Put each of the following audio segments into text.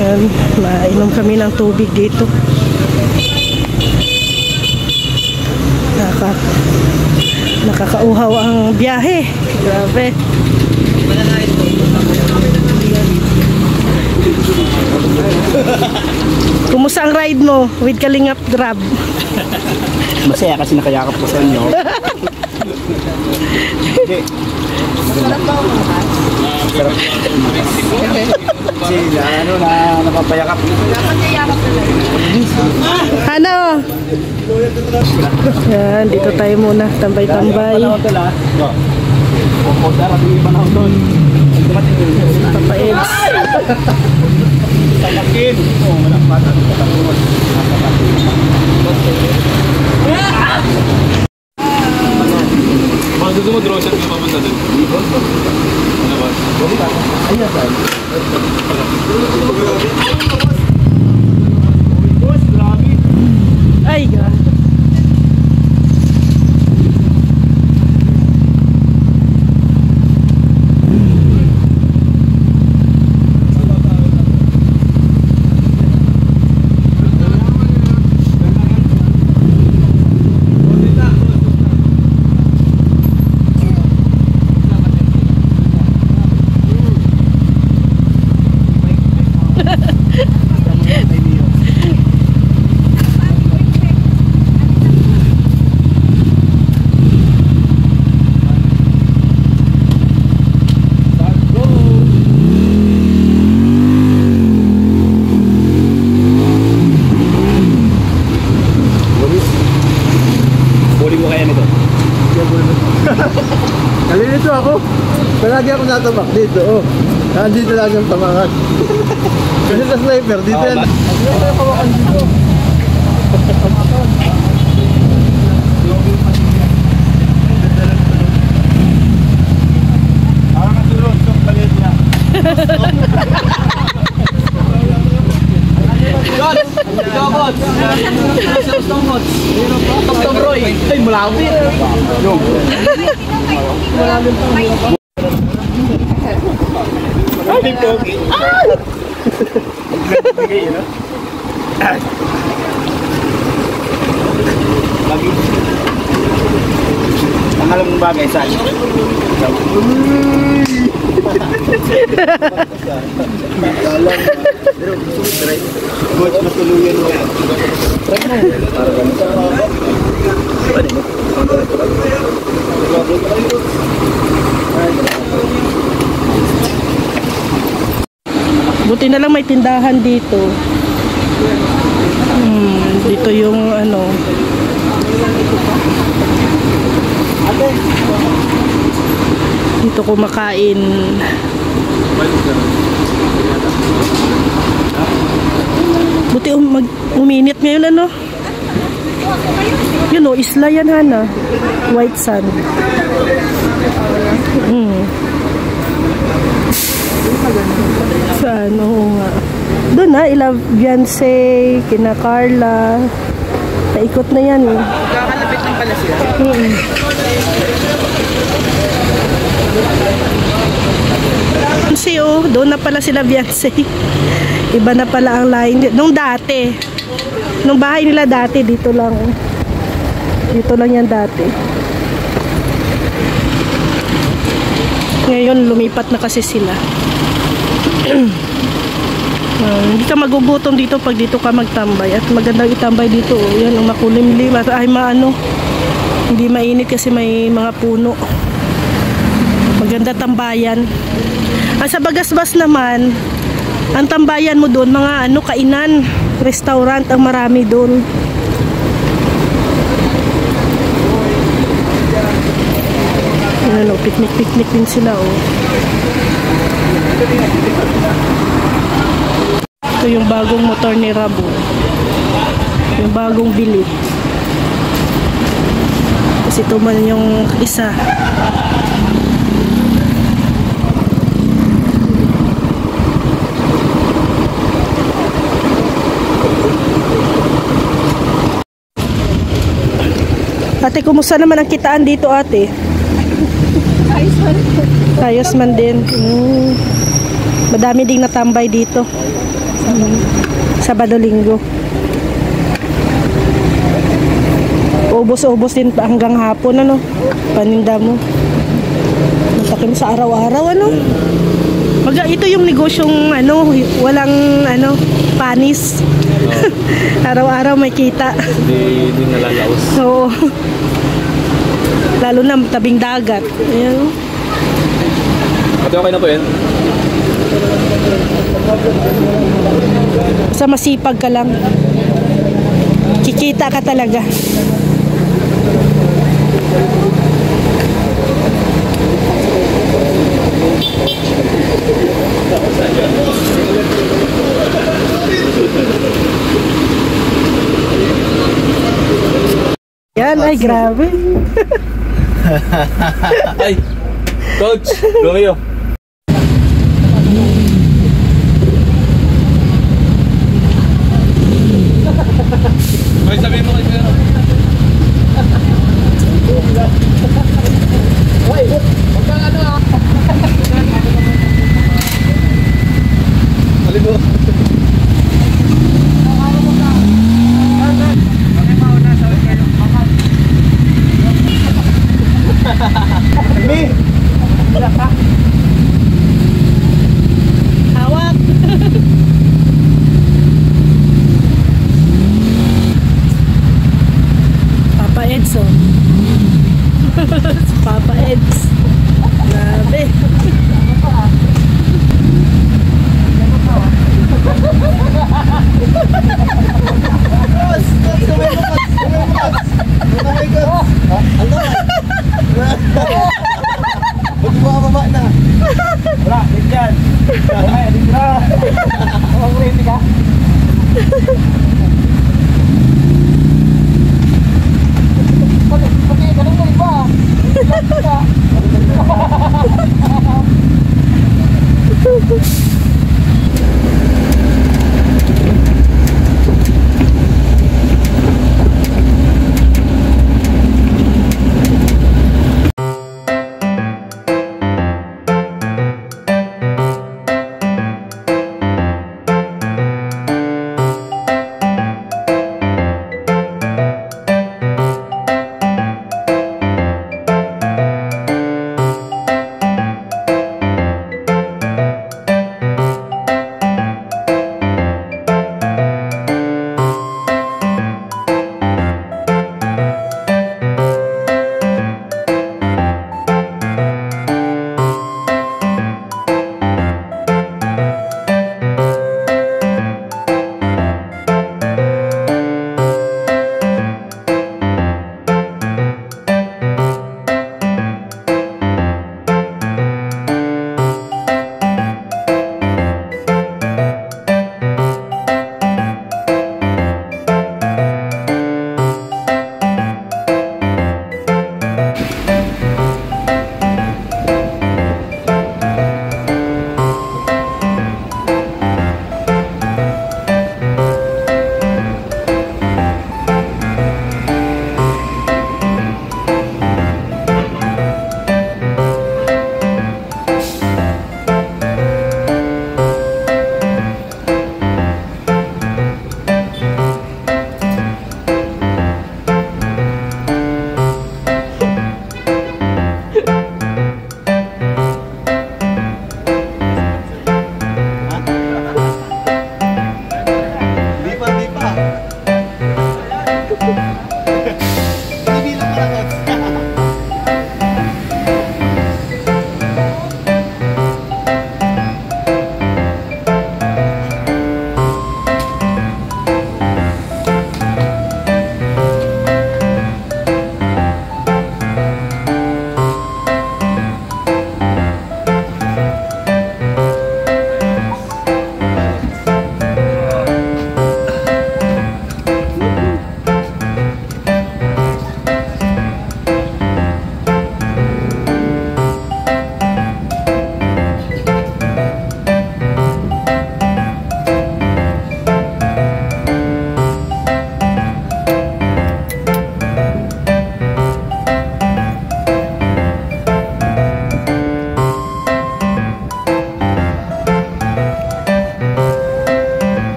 Yan, mainom kami ng tubig dito. Nakakauhaw ang biyahe. Grabe. Kumusta ang ride mo with Kalingap Grab? Masaya kasi nakayakap ko sa inyo. Okay. Sarap ba ako? Sarap. Kasi napapayakap. Napapayakap talaga. Ano? Yan, dito tayo muna. Tambay-tambay. Papaeds. Talakin. Oo, malakpatan. Gusto mo drone shot ka papunta dun? Ano ba? Ayan saan? Ay, grabe. Kalilito ako. Palagi ako natabak dito. Oh. Dito lang yung tamangan. Kasi sa sniper, dito yan. Parang kasulod itong palit niya. God! Ikaw, God! Tom Roy! Ay, malapit! Ay, pogi! Lagi. Ang alam mong bagay saan? Pero gusto ko try. Coach, matuluyan mo yan. Try mo. Para ganito. Ano mo? Buti na lang may tindahan dito. Dito yung ano. Dito kumakain. Buti uminit ngayon ano. Yun o, isla yan Hana. White sand. Saan? Oo nga. Doon na, ila Beyonce, kina Carla. Paikot na yan eh. Kakalapit lang pala sila. Beyonce oh, doon na pala sila Beyonce. Iba na pala ang line. Nung dati. Nung bahay nila dati, dito lang. Dito lang yan dati. Ngayon, lumipat na kasi sila. Hindi ka magugutom dito pag dito ka magtambay. At magandang itambay dito. Oh. Yan, makulimlim. At ay maano. Hindi mainit kasi may mga puno. Maganda tambayan. Sa Bagasbas naman, ang tambayan mo doon, mga ano, kainan, restaurant, ang marami doon. Ano, picnic din sila, oh. Ito yung bagong motor ni Rabo. Yung bagong bili. Kasi ito man yung isa. Ate, kumusta naman ang kitaan dito, ate? Ayos man. Ayos man din. Madami ding natambay dito. Sabado, Linggo. Ubos-ubos din pa hanggang hapon, ano? Paninda mo. Matakin sa araw-araw, ano? Ito yung negosyong, ano, walang, ano, panis. Araw-araw may kita. Hindi nalalaos. Oo. Lalo na tabing dagat. Ayan. Ate, okay na po yan? Sa masipag ka lang. Kikita ka talaga. Yan, ay grabe. Ay! Coach! Romeo! Ay, sabihin mo kayo. Alibo. Hawak. Papa Edson. Papa Eds. Grabe.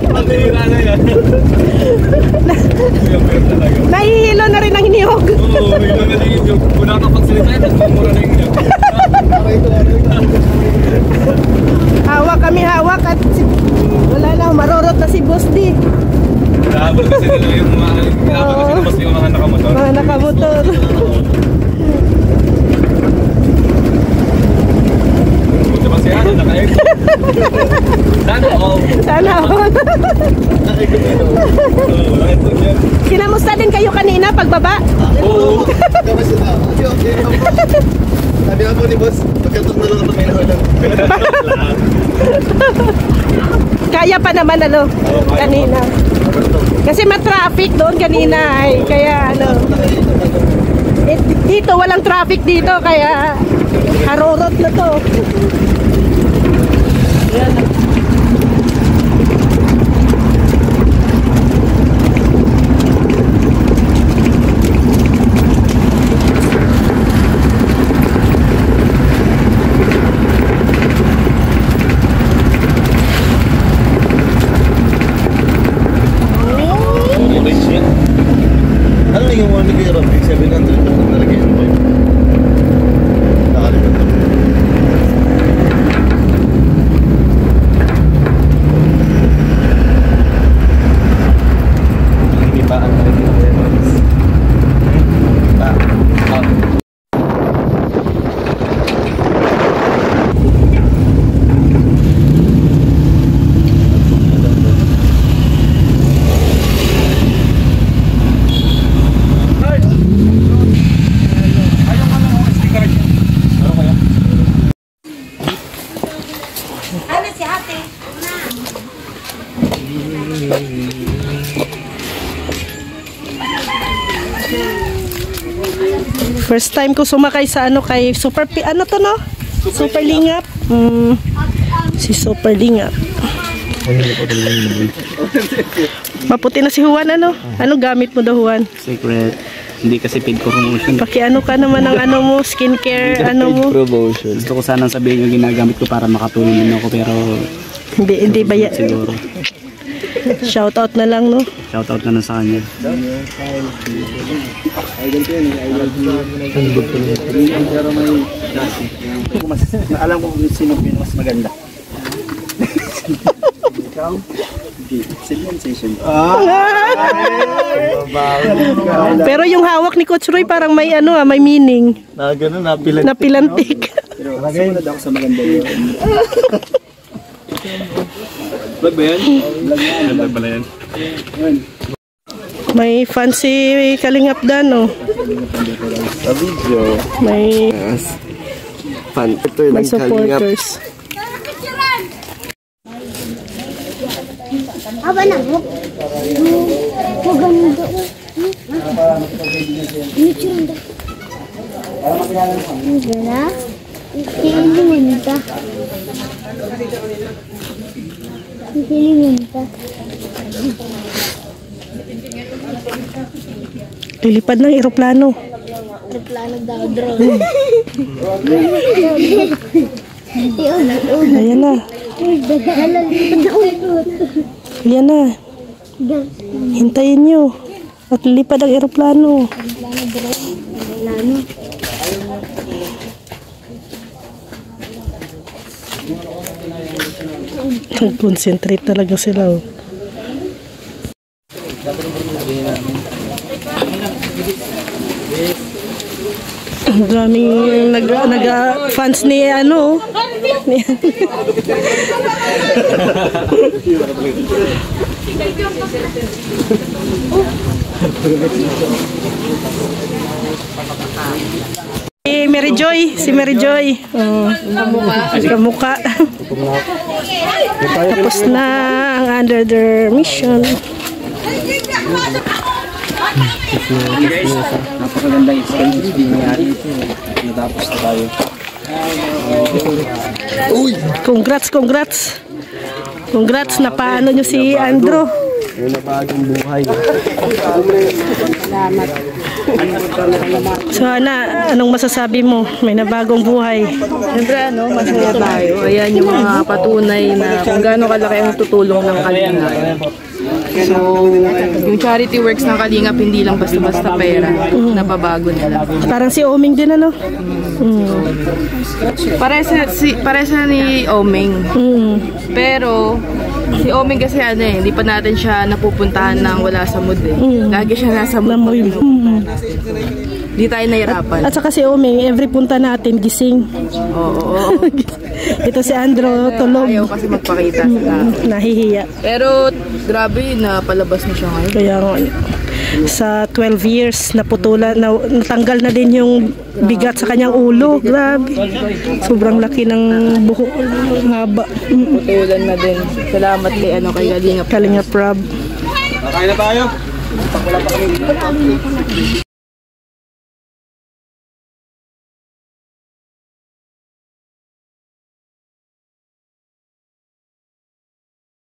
Matira na yan. Nahihilo na rin ang niyog. Oo, hilo na din yung una kapag salita yan, nagmumura na yung niyog. Hawak kami, hawak at wala na, marorot na si Boss D. Nahabol kasi nila yung mga yung mga nakamotor. Mga nakamotor. Buti pa siya, naka-air. Sana all. Sana all. Kinamusta din kayo kanina pagbaba? Oo. Tapos na. Okay. Sabi nga po ni boss, pagkatok na lang ito may nahulang. Kaya pa naman ano, kanina. Kasi ma-traffic doon kanina ay kaya ano. Dito walang traffic dito kaya harorot na to. Yan. Ano na yung 1 million? 700 na talaga yun. Nakalimutan ko. Hindi pa ang First time ko sumakay sa ano kay Super ano to no? Super Lingap. Si Super Lingap. Maputi na si Juan ano? Ano gamit mo daw Juan? Secret. Hindi kasi paid promotion. Pakiano ka naman ang ano mo, skincare ano mo? Promotion. Gusto ko sanang sabihin yung ginagamit ko para makatulong din ako pero Hindi ba ya? siguro. Shout out na lang no. Shoutout na lang sa kanya. alam ko kung sino yung mas maganda. Ikaw? Sensation. Pero yung hawak ni Coach Roy parang may ano may meaning. Na gano'n, napilan. Napilantik. Pero sumunod ako sa maganda yun. Vlog ba yan? Vlog pala yan. May fancy Kalingap Dan oh. Sa video. May Fan. Ito yung may nagkalingap. supporters. Aba na mo. Maganda. Nitsunda. Gana? Kilimunta. Kilimunta. Lilipad ng eroplano. Replano daw drone. Ayan na. Ayan na. Hintayin nyo. At lilipad ang eroplano. Concentrate talaga sila oh. Ang daming fans ni ano ni si Mary Joy. Kamukha. Tapos na ang under their mission. Napakagandang experience din nangyari ito. Natapos na tayo. Congrats. Congrats na paano nyo si Andrew. May nabagong buhay. So Ana, anong masasabi mo? May nabagong buhay. Siyempre masaya tayo. Ayan yung mga patunay na kung gaano kalaki ang tutulong ng Kalingap. So, yung charity works ng Kalingap hindi lang basta-basta pera, napabago nila. Parang si Oming din ano? Pare sa ni Oming. Pero si Oming kasi hindi pa natin siya napupuntahan ng wala sa mood Lagi siya nasa mood. Hindi tayo nahirapan. At saka si Oming, every punta natin gising. Oo. Ito si Andro tulog. Ayaw kasi magpakita sila. Nahihiya. Pero grabe, napalabas na siya ngayon. Kaya nga, sa 12 years natanggal na din yung bigat sa kanyang ulo. Grabe. Sobrang laki ng buhok. Haba. Putulan na din. Salamat kay Kalingap. Kalingap Rob. Kakain na tayo.